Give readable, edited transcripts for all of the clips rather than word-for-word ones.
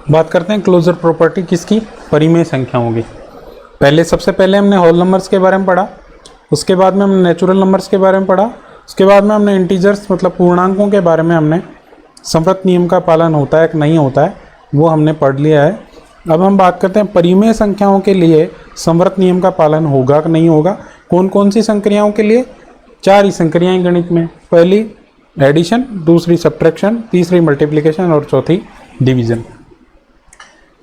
बात करते हैं क्लोजर प्रॉपर्टी किसकी, परिमेय संख्याओं की। सबसे पहले हमने होल नंबर्स के बारे में पढ़ा, उसके बाद में हमने नेचुरल नंबर्स के बारे में पढ़ा, उसके बाद में हमने इंटीजर्स मतलब पूर्णांकों के बारे में हमने संवृत नियम का पालन होता है कि नहीं होता है वो हमने पढ़ लिया है। अब हम बात करते हैं परिमेय संख्याओं के लिए संवृत नियम का पालन होगा कि नहीं होगा। कौन कौन सी संक्रियाओं के लिए? 4 ही संक्रियाएं गणित में, पहली एडिशन, दूसरी सब्ट्रैक्शन, तीसरी मल्टीप्लिकेशन और चौथी डिवीजन।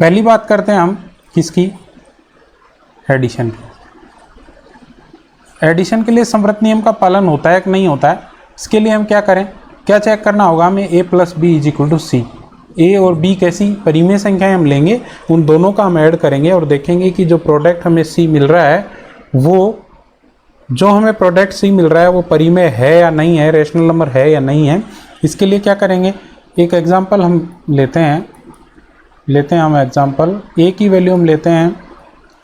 पहली बात करते हैं हम किसकी, एडिशन की। एडिशन के लिए संवृत नियम का पालन होता है कि नहीं होता है, इसके लिए हम क्या करें, क्या चेक करना होगा हमें, a + b = c। a और b कैसी परिमेय संख्याएं हम लेंगे, उन दोनों का हम ऐड करेंगे और देखेंगे कि जो प्रोडक्ट हमें c मिल रहा है वो वो परिमेय है या नहीं है, रेशनल नंबर है या नहीं है। इसके लिए क्या करेंगे, एक एग्जांपल हम लेते हैं हम एग्जांपल, a की वैल्यू हम लेते हैं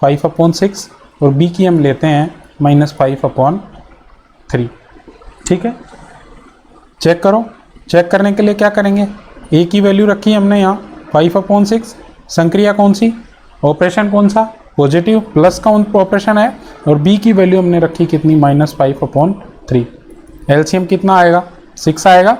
5/6 और b की हम लेते हैं -5/3। ठीक है, चेक करो। चेक करने के लिए क्या करेंगे, a की वैल्यू रखी हमने यहाँ 5/6, संक्रिया कौन सी, ऑपरेशन कौन सा, पॉजिटिव प्लस का ऑपरेशन है, और b की वैल्यू हमने रखी कितनी, -5/3। एलसीएम कितना आएगा, 6 आएगा।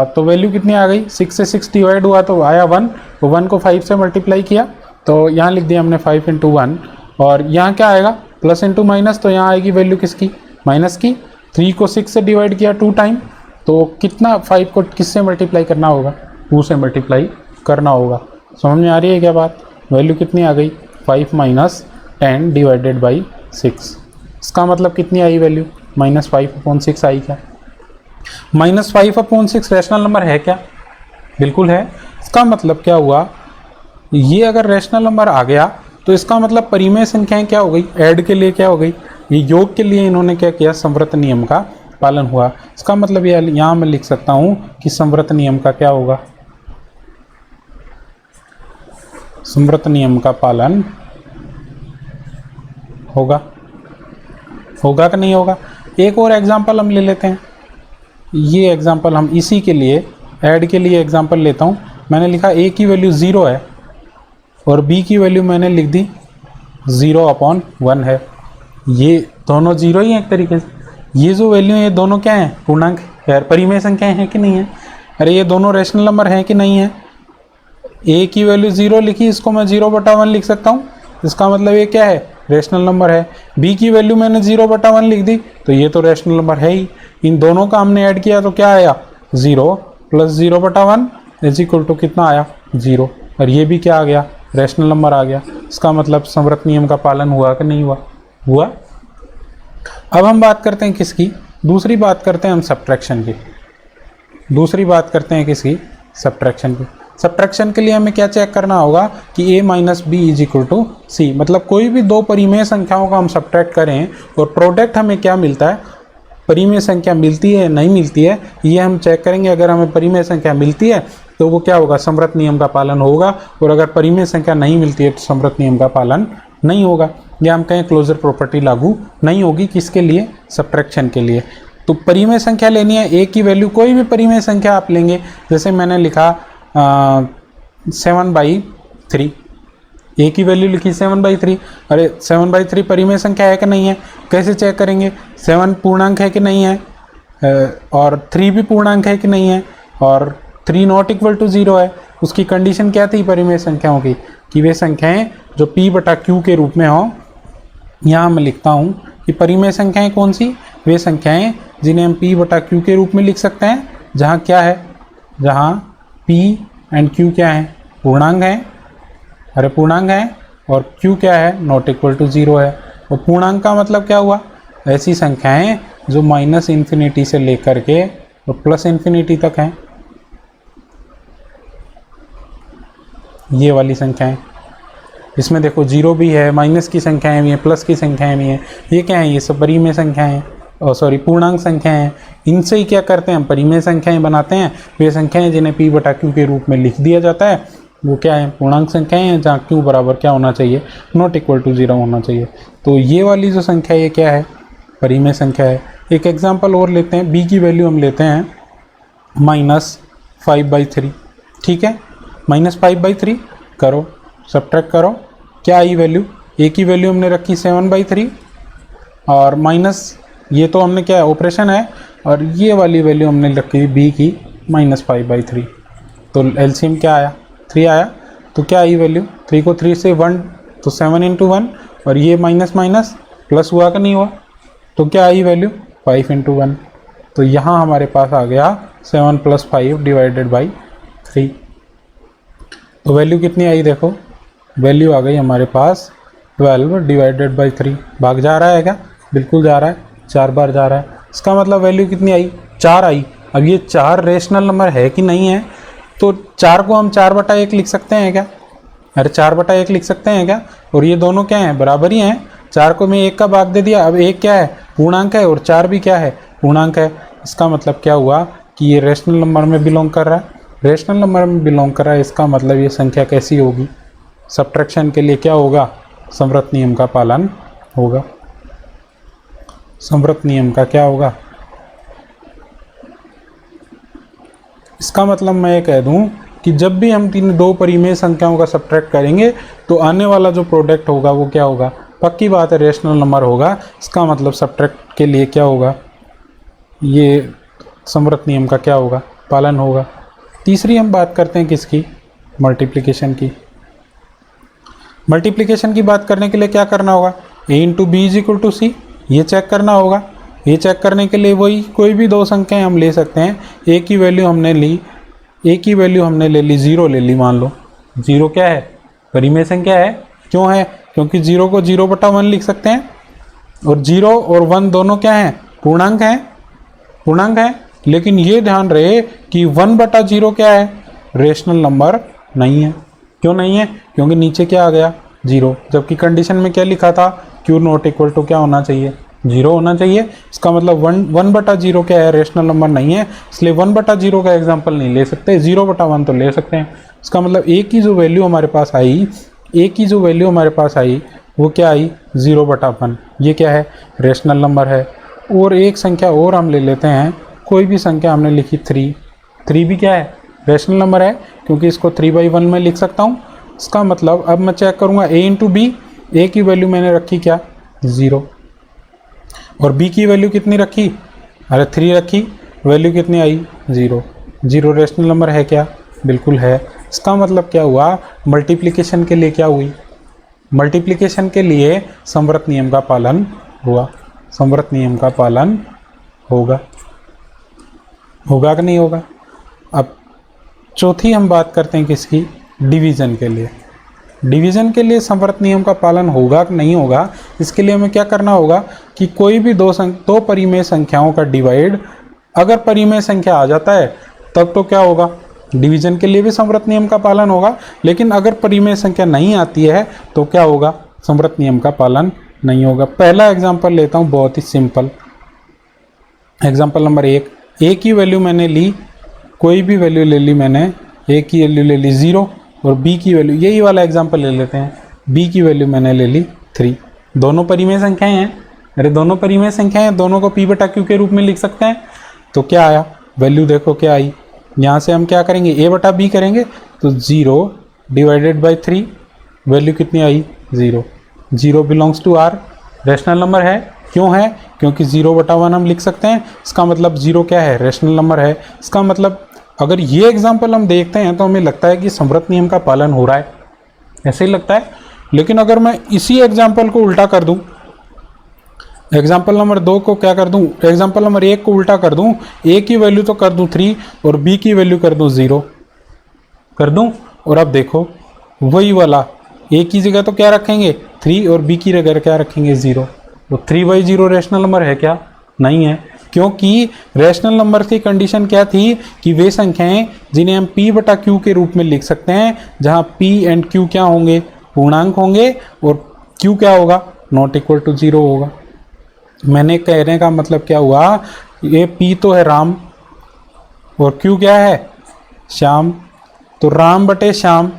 तो वैल्यू कितनी आ गई, 6 से 6 डिवाइड हुआ तो आया 1, तो 1 को 5 से मल्टीप्लाई किया तो यहाँ लिख दिया हमने 5 × 1, और यहाँ क्या आएगा, प्लस इंटू माइनस, तो यहाँ आएगी वैल्यू किसकी, माइनस की। 3 को 6 से डिवाइड किया 2 टाइम, तो कितना 5 को किससे मल्टीप्लाई करना होगा, 2 से मल्टीप्लाई करना होगा। समझ में आ रही है क्या बात, वैल्यू कितनी आ गई, 5 - 10 / 6। इसका मतलब कितनी आई वैल्यू, -5/6 आई। क्या -5/6 रैशनल नंबर है क्या, बिल्कुल है। इसका मतलब क्या हुआ, ये अगर रैशनल नंबर आ गया तो इसका मतलब परिमेय संख्याएं क्या हो गई, ऐड के लिए क्या हो गई, ये योग के लिए इन्होंने क्या किया, संवृत नियम का पालन हुआ। इसका मतलब ये यहाँ मैं लिख सकता हूँ कि संवृत नियम का क्या होगा, संवृत नियम का पालन होगा कि नहीं होगा। एक और एग्जांपल हम ले लेते हैं, ये एग्जांपल हम इसी के लिए ऐड के लिए एग्जांपल लेता हूँ। मैंने लिखा a की वैल्यू 0 है और b की वैल्यू मैंने लिख दी 0/1 है। ये दोनों 0 ही हैं एक तरीके से। ये जो वैल्यू है ये दोनों क्या हैं, पूर्णांक यार, परिमेय संख्याएं हैं कि नहीं है। अरे ये दोनों रेशनल नंबर हैं कि नहीं है। a की वैल्यू 0 लिखी, इसको मैं 0/1 लिख सकता हूँ, इसका मतलब ये क्या है, रेशनल नंबर है। b की वैल्यू मैंने 0/1 लिख दी, तो ये तो रेशनल नंबर है ही। इन दोनों का हमने ऐड किया तो क्या आया, 0 + 0/1 = कितना आया, 0। और ये भी क्या आ गया, रेशनल नंबर आ गया। इसका मतलब संवृत नियम का पालन हुआ कि नहीं हुआ। अब हम बात करते हैं किसकी, दूसरी बात करते हैं हम सब्ट्रैक्शन की। सब्ट्रैक्शन के लिए हमें क्या चेक करना होगा कि a - b = c, मतलब कोई भी दो परिमेय संख्याओं का हम सब्ट्रैक्ट करें और प्रोडक्ट हमें क्या मिलता है, परिमेय संख्या मिलती है नहीं मिलती है, ये हम चेक करेंगे। अगर हमें परिमेय संख्या मिलती है तो वो क्या होगा, संवृत नियम का पालन होगा, और अगर परिमेय संख्या नहीं मिलती है तो संवृत नियम का पालन नहीं होगा, या हम कहें क्लोजर प्रॉपर्टी लागू नहीं होगी। किसके लिए, सब्ट्रैक्शन के लिए। तो परिमेय संख्या लेनी है, a की वैल्यू कोई भी परिमेय संख्या आप लेंगे, जैसे मैंने लिखा 7/3, a की वैल्यू लिखी 7/3। अरे 7/3 परिमेय संख्या है कि नहीं है, कैसे चेक करेंगे, 7 पूर्णांक है कि नहीं है, और 3 भी पूर्णांक है कि नहीं है, और 3 ≠ 0 है। उसकी कंडीशन क्या थी परिमेय संख्याओं की, कि वे संख्याएं जो p/q के रूप में हो। यहाँ मैं लिखता हूँ कि परिमेय संख्याएं कौन सी, वे संख्याएं जिन्हें हम p/q के रूप में लिख सकते हैं, जहाँ क्या है, जहाँ p एंड q क्या है, पूर्णांक है। अरे पूर्णांक है, और q क्या है, ≠ 0 है। और पूर्णांक का मतलब क्या हुआ, ऐसी संख्याएं जो -∞ से लेकर के और +∞ तक हैं, ये वाली संख्याएं। इसमें देखो 0 भी है, माइनस की संख्याएं भी हैं, प्लस की संख्याएं भी हैं। ये क्या है, ये सब परिमेय संख्याएं हैं, पूर्णांक संख्याएं हैं। इनसे ही क्या करते हैं, हम परिमेय संख्याएं बनाते हैं। वे संख्याएं जिन्हें p/q के रूप में लिख दिया जाता है, वो क्या है, पूर्णांक संख्याएं हैं, जहाँ q बराबर क्या होना चाहिए, ≠ 0 होना चाहिए। तो ये वाली जो संख्या ये क्या है, परिमेय संख्या है। एक एग्जांपल और लेते हैं, b की वैल्यू हम लेते हैं -5/3। ठीक है, -5/3 करो, सब्ट्रैक्ट करो, क्या आई वैल्यू, ए की वैल्यू हमने रखी 7/3 और माइनस ये तो हमने क्या ऑपरेशन है, और ये वाली वैल्यू हमने रखी बी की -5/3। तो एलसीएम क्या आया, 3 आया। तो क्या आई वैल्यू, 3 को 3 से 1 तो 7 × 1, और ये माइनस माइनस प्लस हुआ कि नहीं हुआ, तो क्या आई वैल्यू 5 × 1। तो यहाँ हमारे पास आ गया 7 + 5 / 3। तो वैल्यू कितनी आई, देखो वैल्यू आ गई हमारे पास 12 / 3। भाग जा रहा है क्या, बिल्कुल जा रहा है, 4 बार जा रहा है। इसका मतलब वैल्यू कितनी आई, 4 आई। अब ये 4 रेशनल नंबर है कि नहीं है, तो 4 को हम 4/1 लिख सकते हैं क्या, अरे 4/1 लिख सकते हैं क्या, और ये दोनों क्या हैं, बराबर ही हैं। 4 को मैं 1 का भाग दे दिया, अब 1 क्या है, पूर्णांक है, और 4 भी क्या है, पूर्णांक है। इसका मतलब क्या हुआ कि ये रेशनल नंबर में बिलोंग कर रहा है, रेशनल नंबर में बिलोंग कर रहा है। इसका मतलब ये संख्या कैसी होगी, सब्ट्रैक्शन के लिए क्या होगा, समवर्त नियम का पालन होगा। समवर्त नियम का क्या होगा, इसका मतलब मैं ये कह दूं कि जब भी हम दो परिमेय संख्याओं का सब्ट्रैक्ट करेंगे तो आने वाला जो प्रोडक्ट होगा वो क्या होगा, पक्की बात है रेशनल नंबर होगा। इसका मतलब सब्ट्रैक्ट के लिए क्या होगा, ये समवर्त नियम का क्या होगा, पालन होगा। तीसरी हम बात करते हैं किसकी, मल्टीप्लिकेशन की। मल्टीप्लिकेशन की बात करने के लिए क्या करना होगा, a × b = c, ये चेक करना होगा। ये चेक करने के लिए वही कोई भी दो संख्याएं हम ले सकते हैं। a की वैल्यू हमने ली, a की वैल्यू हमने ले ली 0 ले ली, मान लो 0 क्या है, परिमेय संख्या है। क्यों है, क्योंकि 0 को 0/1 लिख सकते हैं, और 0 और 1 दोनों क्या हैं, पूर्णांक हैं, पूर्णांक है। लेकिन ये ध्यान रहे कि 1/0 क्या है, रेशनल नंबर नहीं है। क्यों नहीं है, क्योंकि नीचे क्या आ गया, 0, जबकि कंडीशन में क्या लिखा था, q ≠ क्या होना चाहिए, 0 होना चाहिए। इसका मतलब 1/0 क्या है, रेशनल नंबर नहीं है, इसलिए 1/0 का एग्जाम्पल नहीं ले सकते, 0/1 तो ले सकते हैं। इसका मतलब a की जो वैल्यू हमारे पास आई, a की जो वैल्यू हमारे पास आई वो क्या आई, 0/1। ये क्या है, रेशनल नंबर है। और एक संख्या और हम ले लेते हैं, कोई भी संख्या हमने लिखी 3 भी क्या है, रेशनल नंबर है, क्योंकि इसको 3/1 में लिख सकता हूँ। इसका मतलब अब मैं चेक करूँगा a × b, a की वैल्यू मैंने रखी क्या, 0, और b की वैल्यू कितनी रखी, अरे 3 रखी, वैल्यू कितनी आई, 0 रेशनल नंबर है क्या, बिल्कुल है। इसका मतलब क्या हुआ, मल्टीप्लिकेशन के लिए क्या हुई, मल्टीप्लिकेशन के लिए समवर्त नियम का पालन हुआ, समवर्त नियम का पालन होगा, होगा कि नहीं होगा। अब चौथी हम बात करते हैं किसकी, डिवीज़न के लिए। डिवीज़न के लिए समवर्त नियम का पालन होगा कि नहीं होगा, इसके लिए हमें क्या करना होगा कि कोई भी दो परिमेय संख्याओं का डिवाइड अगर परिमेय संख्या आ जाता है तब तो क्या होगा, डिवीज़न के लिए भी समवर्त नियम का पालन होगा। लेकिन अगर परिमेय संख्या नहीं आती है तो क्या होगा, समवर्त नियम का पालन नहीं होगा। पहला एग्जाम्पल लेता हूँ, बहुत ही सिंपल एग्जाम्पल नंबर 1, a की वैल्यू मैंने ली, कोई भी वैल्यू ले ली मैंने, a की वैल्यू ले ली 0, और b की वैल्यू, यही वाला एग्जाम्पल ले लेते हैं, b की वैल्यू मैंने ले ली 3। दोनों परिमेय संख्याएं हैं, अरे दोनों परिमेय संख्याएं हैं, दोनों को p/q के रूप में लिख सकते हैं। तो क्या आया, वैल्यू देखो क्या आई, यहाँ से हम क्या करेंगे, a/b करेंगे, तो 0 / 3, वैल्यू कितनी आई, 0 belongs to r, rational number है। क्यों है, क्योंकि 0/1 हम लिख सकते हैं। इसका मतलब 0 क्या है, रेशनल नंबर है। इसका मतलब अगर ये एग्जाम्पल हम देखते हैं तो हमें लगता है कि समवर्त नियम का पालन हो रहा है, ऐसे ही लगता है। लेकिन अगर मैं इसी एग्जाम्पल को उल्टा कर दूं, एग्जाम्पल नंबर 2 को क्या कर दूं, एग्जाम्पल नंबर 1 को उल्टा कर दूं, a की वैल्यू तो कर दूं 3 और b की वैल्यू कर दूं 0 कर दूं, और अब देखो वही वाला, a की जगह तो क्या रखेंगे 3 और b की जगह क्या रखेंगे 0। तो 3/0 रेशनल नंबर है क्या, नहीं है, क्योंकि रेशनल नंबर की कंडीशन क्या थी कि वे संख्याएं जिन्हें हम p/q के रूप में लिख सकते हैं, जहां p एंड q क्या होंगे, पूर्णांक होंगे, और q क्या होगा, ≠ 0 होगा। मैंने कहने का मतलब क्या हुआ, ये p तो है राम और q क्या है, श्याम। तो राम/श्याम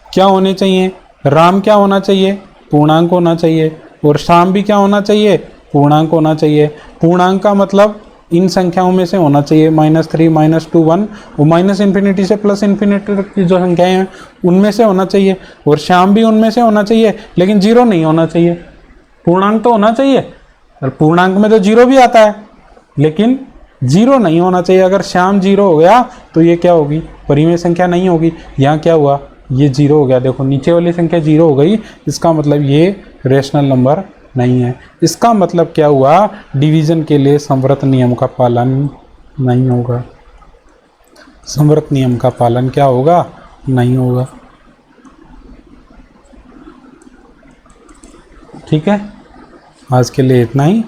क्या होने चाहिए, राम क्या होना चाहिए, पूर्णांक होना चाहिए, और श्याम भी क्या होना चाहिए, पूर्णांक होना चाहिए। पूर्णांक का मतलब इन संख्याओं में से होना चाहिए, -3, -2, 1, वो माइनस इन्फिनिटी से प्लस इन्फिनिटी तक की जो संख्याएं हैं उनमें से होना चाहिए, और श्याम भी उनमें से होना चाहिए, लेकिन जीरो नहीं होना चाहिए। पूर्णांक तो होना चाहिए, और पूर्णांक में तो जीरो भी आता है, लेकिन जीरो नहीं होना चाहिए। अगर श्याम जीरो हो गया तो ये क्या होगी, परिमेय संख्या नहीं होगी। यहाँ क्या हुआ, ये जीरो हो गया, देखो नीचे वाली संख्या जीरो हो गई, इसका मतलब ये रेशनल नंबर नहीं है। इसका मतलब क्या हुआ, डिवीजन के लिए संवृत नियम का पालन नहीं होगा। संवृत नियम का पालन क्या होगा, नहीं होगा। ठीक है, आज के लिए इतना ही।